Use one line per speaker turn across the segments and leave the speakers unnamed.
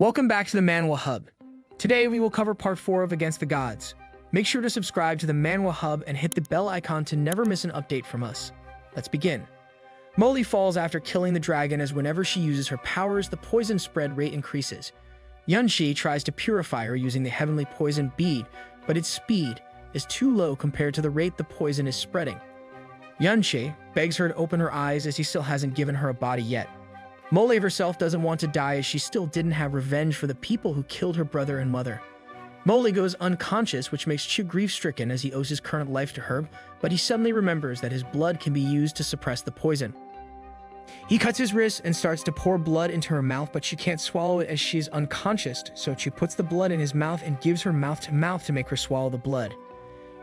Welcome back to the Mahnwa Hub. Today we will cover part 4 of Against the Gods. Make sure to subscribe to the Mahnwa Hub and hit the bell icon to never miss an update from us. Let's begin. Molly falls after killing the dragon, as whenever she uses her powers, the poison spread rate increases. Yunshi tries to purify her using the heavenly poison bead, but its speed is too low compared to the rate the poison is spreading. Yunshi begs her to open her eyes, as he still hasn't given her a body yet. Molly herself doesn't want to die, as she still didn't have revenge for the people who killed her brother and mother. Molly goes unconscious, which makes Chu grief-stricken as he owes his current life to her, but he suddenly remembers that his blood can be used to suppress the poison. He cuts his wrist and starts to pour blood into her mouth, but she can't swallow it as she is unconscious, so Chu puts the blood in his mouth and gives her mouth to mouth to make her swallow the blood.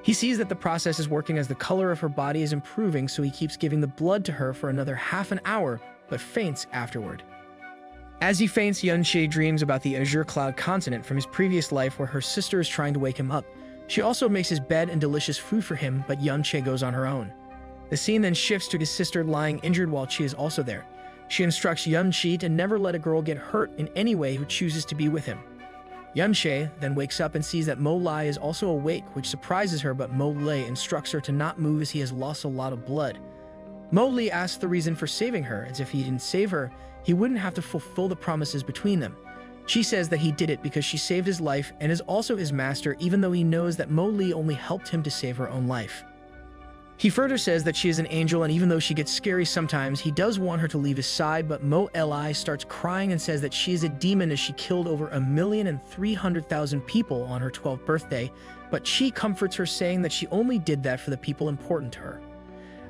He sees that the process is working as the color of her body is improving, so he keeps giving the blood to her for another half an hour, but faints afterward. As he faints, Yunshi dreams about the Azure Cloud continent from his previous life, where her sister is trying to wake him up. She also makes his bed and delicious food for him, but Yunshi goes on her own. The scene then shifts to his sister lying injured while she is also there. She instructs Yunshi to never let a girl get hurt in any way who chooses to be with him. Yunshi then wakes up and sees that Mo Lai is also awake, which surprises her, but Mo Lai instructs her to not move as he has lost a lot of blood. Mo Li asks the reason for saving her, as if he didn't save her, he wouldn't have to fulfill the promises between them. She says that he did it because she saved his life and is also his master, even though he knows that Mo Li only helped him to save her own life. He further says that she is an angel, and even though she gets scary sometimes, he does want her to leave his side, but Mo Li starts crying and says that she is a demon, as she killed over 1,300,000 people on her 12th birthday, but she comforts her, saying that she only did that for the people important to her.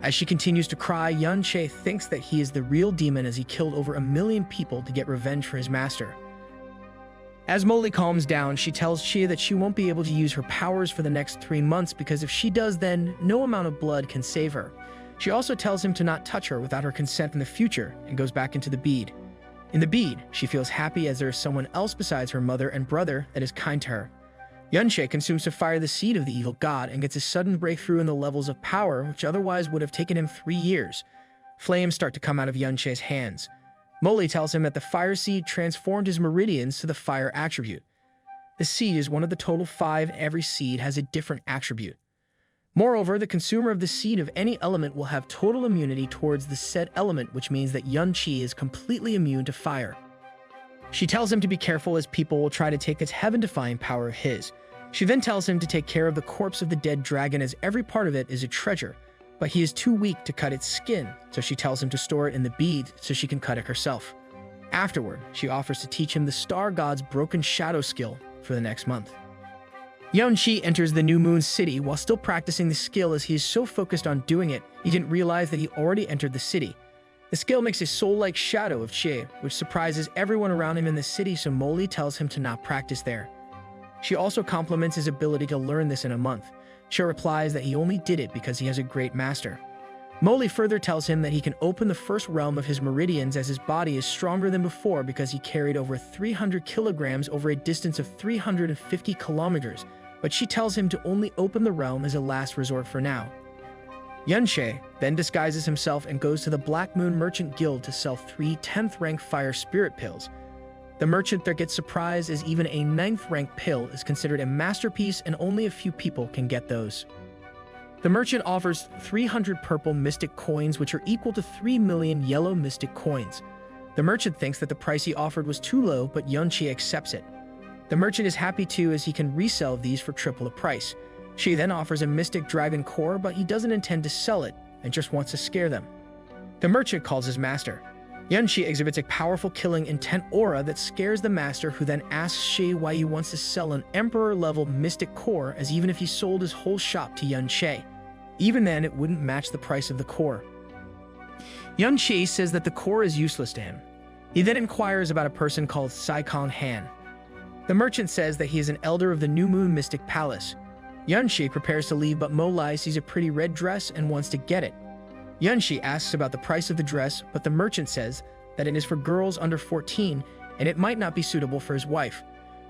As she continues to cry, Yunshi thinks that he is the real demon, as he killed over 1 million people to get revenge for his master. As Molly calms down, she tells Chia that she won't be able to use her powers for the next 3 months, because if she does, then no amount of blood can save her. She also tells him to not touch her without her consent in the future, and goes back into the bead. In the bead, she feels happy as there is someone else besides her mother and brother that is kind to her. Yunshi consumes to fire the seed of the evil god and gets a sudden breakthrough in the levels of power, which otherwise would have taken him 3 years. Flames start to come out of Yunshi's hands. Molly tells him that the fire seed transformed his meridians to the fire attribute. The seed is one of the total 5, and every seed has a different attribute. Moreover, the consumer of the seed of any element will have total immunity towards the said element, which means that Yunshi is completely immune to fire. She tells him to be careful, as people will try to take this heaven-defying power of his. She then tells him to take care of the corpse of the dead dragon, as every part of it is a treasure, but he is too weak to cut its skin, so she tells him to store it in the bead so she can cut it herself. Afterward, she offers to teach him the star god's broken shadow skill for the next month. Yunshi enters the New Moon City while still practicing the skill, as he is so focused on doing it, he didn't realize that he already entered the city. The skill makes a soul-like shadow of Che, which surprises everyone around him in the city, so Molly tells him to not practice there. She also compliments his ability to learn this in a month. Che replies that he only did it because he has a great master. Molly further tells him that he can open the first realm of his meridians, as his body is stronger than before because he carried over 300 kilograms over a distance of 350 kilometers, but she tells him to only open the realm as a last resort for now. Yunshi then disguises himself and goes to the Black Moon Merchant Guild to sell 3 10th-rank fire spirit pills. The merchant there gets surprised, as even a 9th-rank pill is considered a masterpiece and only a few people can get those. The merchant offers 300 purple mystic coins, which are equal to 3 million yellow mystic coins. The merchant thinks that the price he offered was too low, but Yunshi accepts it. The merchant is happy too, as he can resell these for triple the price. She then offers a mystic dragon core, but he doesn't intend to sell it and just wants to scare them. The merchant calls his master. Yunshi exhibits a powerful killing intent aura that scares the master, who then asks Shi why he wants to sell an emperor-level mystic core, as even if he sold his whole shop to Yunshi, even then it wouldn't match the price of the core. Yunshi says that the core is useless to him. He then inquires about a person called Saikon Han. The merchant says that he is an elder of the New Moon Mystic Palace. Yunshi prepares to leave, but Mo Lai sees a pretty red dress and wants to get it. Yunshi asks about the price of the dress, but the merchant says that it is for girls under 14 and it might not be suitable for his wife.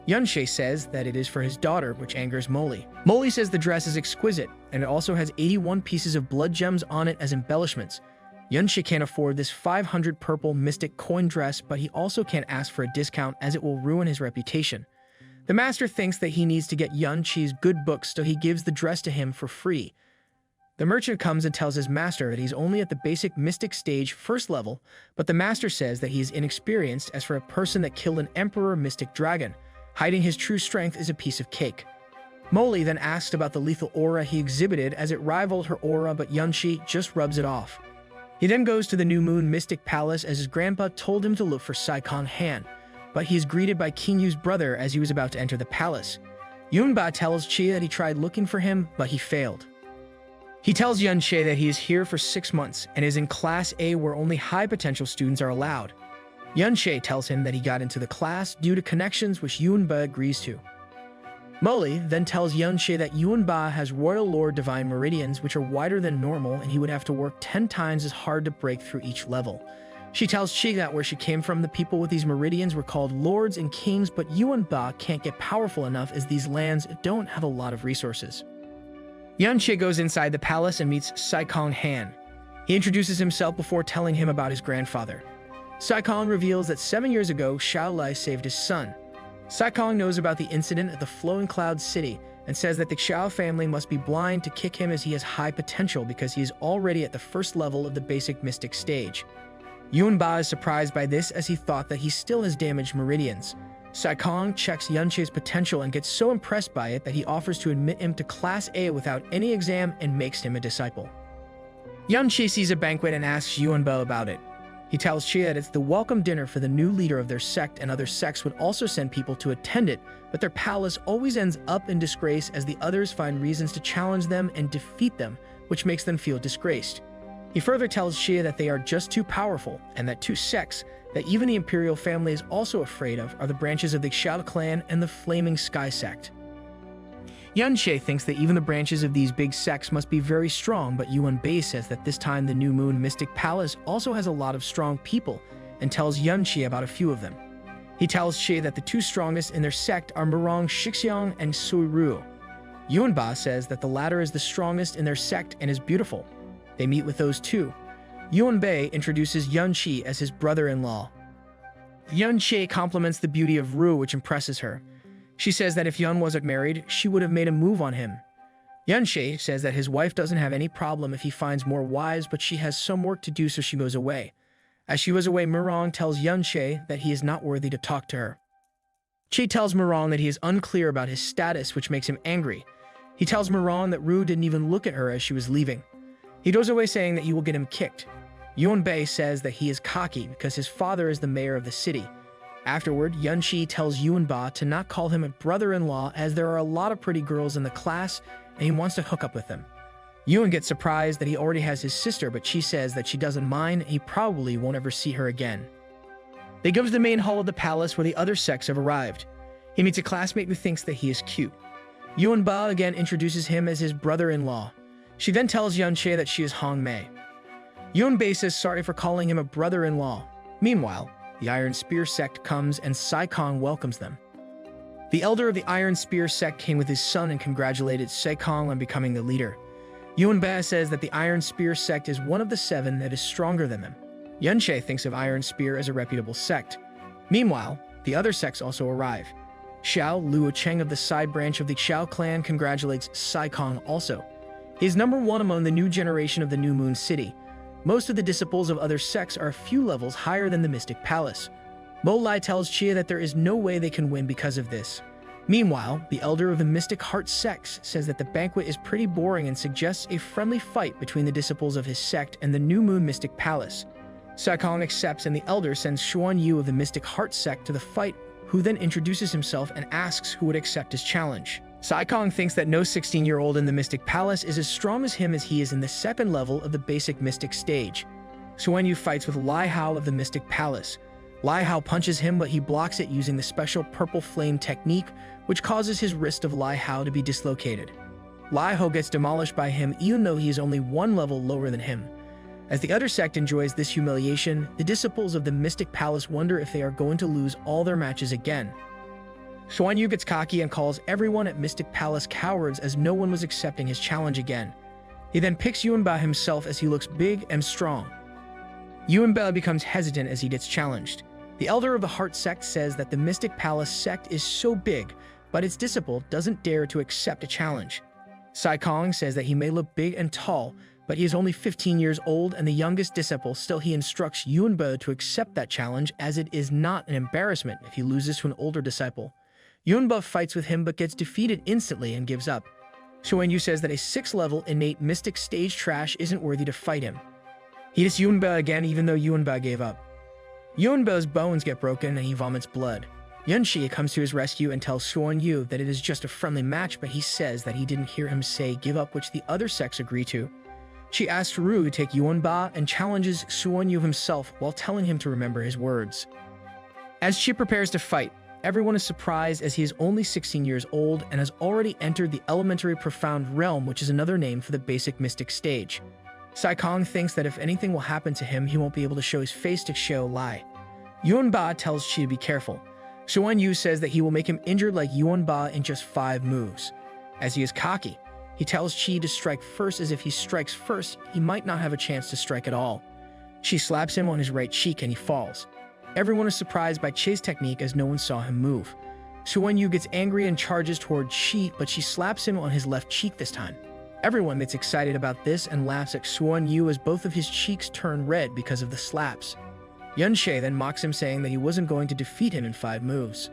Yunshi says that it is for his daughter, which angers Molly. Molly says the dress is exquisite and it also has 81 pieces of blood gems on it as embellishments. Yunxi can't afford this 500 purple mystic coin dress, but he also can't ask for a discount as it will ruin his reputation. The master thinks that he needs to get Yunxi's good books, so he gives the dress to him for free. The merchant comes and tells his master that he's only at the basic mystic stage first level, but the master says that he is inexperienced as for a person that killed an emperor mystic dragon. Hiding his true strength is a piece of cake. Molly then asks about the lethal aura he exhibited as it rivaled her aura, but Yunxi just rubs it off. He then goes to the New Moon Mystic Palace as his grandpa told him to look for Saikong Han, but he is greeted by King Yu's brother as he was about to enter the palace. Yunba tells Chia that he tried looking for him, but he failed. He tells Yunxi that he is here for 6 months and is in Class A where only high-potential students are allowed. Yunxi tells him that he got into the class due to connections which Yunba agrees to. Molly then tells Yunxi that Yunba has Royal Lord Divine Meridians which are wider than normal and he would have to work 10 times as hard to break through each level. She tells Chi that where she came from, the people with these meridians were called lords and kings, but Yunba can't get powerful enough as these lands don't have a lot of resources. Yunxi goes inside the palace and meets Saikong Han. He introduces himself before telling him about his grandfather. Saikong reveals that 7 years ago, Xiao Lai saved his son. Saikong knows about the incident at the Flowing Cloud City and says that the Xiao family must be blind to kick him as he has high potential because he is already at the first level of the basic mystic stage. Yunba is surprised by this as he thought that he still has damaged meridians. Saikong checks Yunxi's potential and gets so impressed by it that he offers to admit him to Class A without any exam and makes him a disciple. Yunxi sees a banquet and asks Yunba about it. He tells Chia that it's the welcome dinner for the new leader of their sect, and other sects would also send people to attend it, but their palace always ends up in disgrace as the others find reasons to challenge them and defeat them, which makes them feel disgraced. He further tells Chia that they are just too powerful, and that 2 sects that even the imperial family is also afraid of are the branches of the Xiao clan and the Flaming Sky sect. Yunxi thinks that even the branches of these big sects must be very strong, but Yunbei says that this time the New Moon Mystic Palace also has a lot of strong people and tells Yunxi about a few of them. He tells Xie that the 2 strongest in their sect are Murong Shixiang and Suiru. Yunba says that the latter is the strongest in their sect and is beautiful. They meet with those 2. Yunbei introduces Yunxi as his brother-in-law. Yunxi compliments the beauty of Ru, which impresses her. She says that if Yun wasn't married, she would have made a move on him. Yunxi says that his wife doesn't have any problem if he finds more wives, but she has some work to do, so she goes away. As she was away, Murong tells Yunxi that he is not worthy to talk to her. Chi tells Murong that he is unclear about his status, which makes him angry. He tells Murong that Ru didn't even look at her as she was leaving. He goes away saying that he will get him kicked. Yunbei says that he is cocky because his father is the mayor of the city. Afterward, Yunxi tells Yunba to not call him a brother-in-law as there are a lot of pretty girls in the class and he wants to hook up with them. Yun gets surprised that he already has his sister, but she says that she doesn't mind and he probably won't ever see her again. They go to the main hall of the palace where the other sects have arrived. He meets a classmate who thinks that he is cute. Yunba again introduces him as his brother-in-law. She then tells Yunxi that she is Hong Mei. Yunbei says sorry for calling him a brother-in-law. Meanwhile, the Iron Spear sect comes and Saikong welcomes them. The elder of the Iron Spear sect came with his son and congratulated Saikong on becoming the leader. Yunbei says that the Iron Spear sect is one of the 7 that is stronger than them. Yunxi thinks of Iron Spear as a reputable sect. Meanwhile, the other sects also arrive. Xiao Luocheng of the side branch of the Xiao clan congratulates Saikong also. He is number 1 among the new generation of the New Moon City. Most of the disciples of other sects are a few levels higher than the Mystic Palace. Mo Lai tells Chia that there is no way they can win because of this. Meanwhile, the elder of the Mystic Heart sect says that the banquet is pretty boring and suggests a friendly fight between the disciples of his sect and the New Moon Mystic Palace. Saikong accepts and the elder sends Xuan Yu of the Mystic Heart sect to the fight, who then introduces himself and asks who would accept his challenge. Saikong thinks that no 16-year-old in the Mystic Palace is as strong as him as he is in the 2nd level of the basic Mystic stage. Xuan Yu fights with Lai Hao of the Mystic Palace. Lai Hao punches him, but he blocks it using the special purple flame technique, which causes his wrist of Lai Hao to be dislocated. Lai Hao gets demolished by him even though he is only 1 level lower than him. As the other sect enjoys this humiliation, the disciples of the Mystic Palace wonder if they are going to lose all their matches again. Xuan Yu gets cocky and calls everyone at Mystic Palace cowards as no one was accepting his challenge again. He then picks Yunba himself as he looks big and strong. Yuanba becomes hesitant as he gets challenged. The elder of the Heart sect says that the Mystic Palace sect is so big, but its disciple doesn't dare to accept a challenge. Sai Kong says that he may look big and tall, but he is only 15 years old and the youngest disciple. Still, he instructs Yuanba to accept that challenge, as it is not an embarrassment if he loses to an older disciple. Yuanba fights with him but gets defeated instantly and gives up. Xuanyu says that a 6th-level innate mystic stage trash isn't worthy to fight him. He hits Yuanba again even though Yuanba gave up. Yuanba's bones get broken and he vomits blood. Yunxi comes to his rescue and tells Xuanyu that it is just a friendly match, but he says that he didn't hear him say give up, which the other sects agree to. She asks Ru to take Yuanba and challenges Xuanyu himself while telling him to remember his words. As she prepares to fight, everyone is surprised as he is only 16 years old and has already entered the Elementary Profound Realm, which is another name for the basic mystic stage. Sai Kong thinks that if anything will happen to him, he won't be able to show his face to show lie. Yuanba tells Qi to be careful. Xuanyu says that he will make him injured like Yuanba in just 5 moves. As he is cocky, he tells Qi to strike first, as if he strikes first, he might not have a chance to strike at all. Qi slaps him on his right cheek and he falls. Everyone is surprised by Qi's technique as no one saw him move. Xuanyu gets angry and charges toward Qi, but she slaps him on his left cheek this time. Everyone gets excited about this and laughs at Xuanyu as both of his cheeks turn red because of the slaps. Yunxi then mocks him, saying that he wasn't going to defeat him in 5 moves.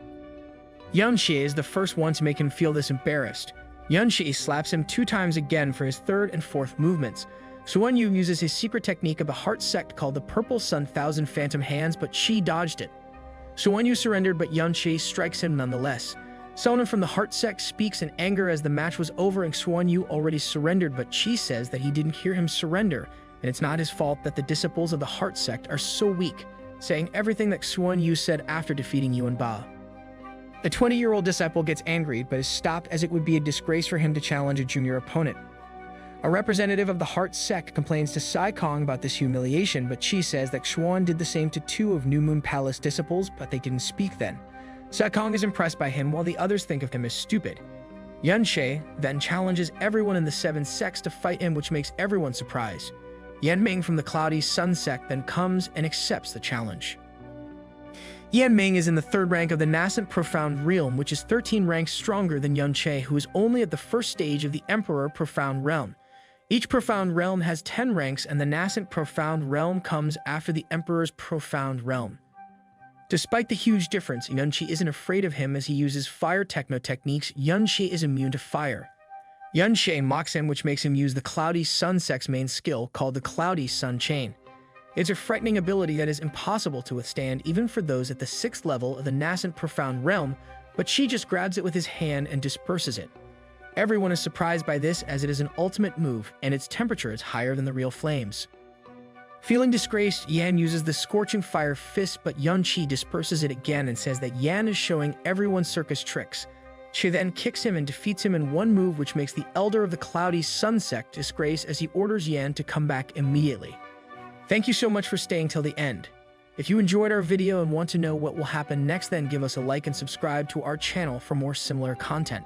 Yunxi is the first one to make him feel this embarrassed. Yunxi slaps him 2 times again for his 3rd and 4th movements. Xuanyu uses his secret technique of the Heart sect called the Purple Sun Thousand Phantom Hands, but Qi dodged it. Xuanyu surrendered, but Yunxi strikes him nonetheless. Someone from the Heart sect speaks in anger as the match was over and Xuanyu already surrendered, but Qi says that he didn't hear him surrender, and it's not his fault that the disciples of the Heart sect are so weak, saying everything that Xuanyu said after defeating Yuanba. The 20-year-old disciple gets angry but is stopped, as it would be a disgrace for him to challenge a junior opponent. A representative of the Heart sect complains to Sai Kong about this humiliation, but Qi says that Xuan did the same to 2 of New Moon Palace disciples, but they didn't speak then. Sai Kong is impressed by him while the others think of him as stupid. Yunxi then challenges everyone in the 7 sects to fight him, which makes everyone surprised. Yanming from the Cloudy Sun sect then comes and accepts the challenge. Yanming is in the 3rd rank of the Nascent Profound Realm, which is 13 ranks stronger than Yunxi, who is only at the 1st stage of the Emperor Profound Realm. Each Profound Realm has 10 ranks, and the Nascent Profound Realm comes after the Emperor's Profound Realm. Despite the huge difference, Yunxi isn't afraid of him as he uses fire techno techniques. Yunxi is immune to fire. Yunxi mocks him, which makes him use the Cloudy Sun sect's main skill called the Cloudy Sun Chain. It's a frightening ability that is impossible to withstand even for those at the 6th level of the Nascent Profound Realm, but Qi just grabs it with his hand and disperses it. Everyone is surprised by this, as it is an ultimate move and its temperature is higher than the real flames. Feeling disgraced, Yan uses the Scorching Fire Fist, but Yunxi disperses it again and says that Yan is showing everyone circus tricks. She then kicks him and defeats him in 1 move, which makes the Elder of the Cloudy Sun sect disgrace as he orders Yan to come back immediately. Thank you so much for staying till the end. If you enjoyed our video and want to know what will happen next, then give us a like and subscribe to our channel for more similar content.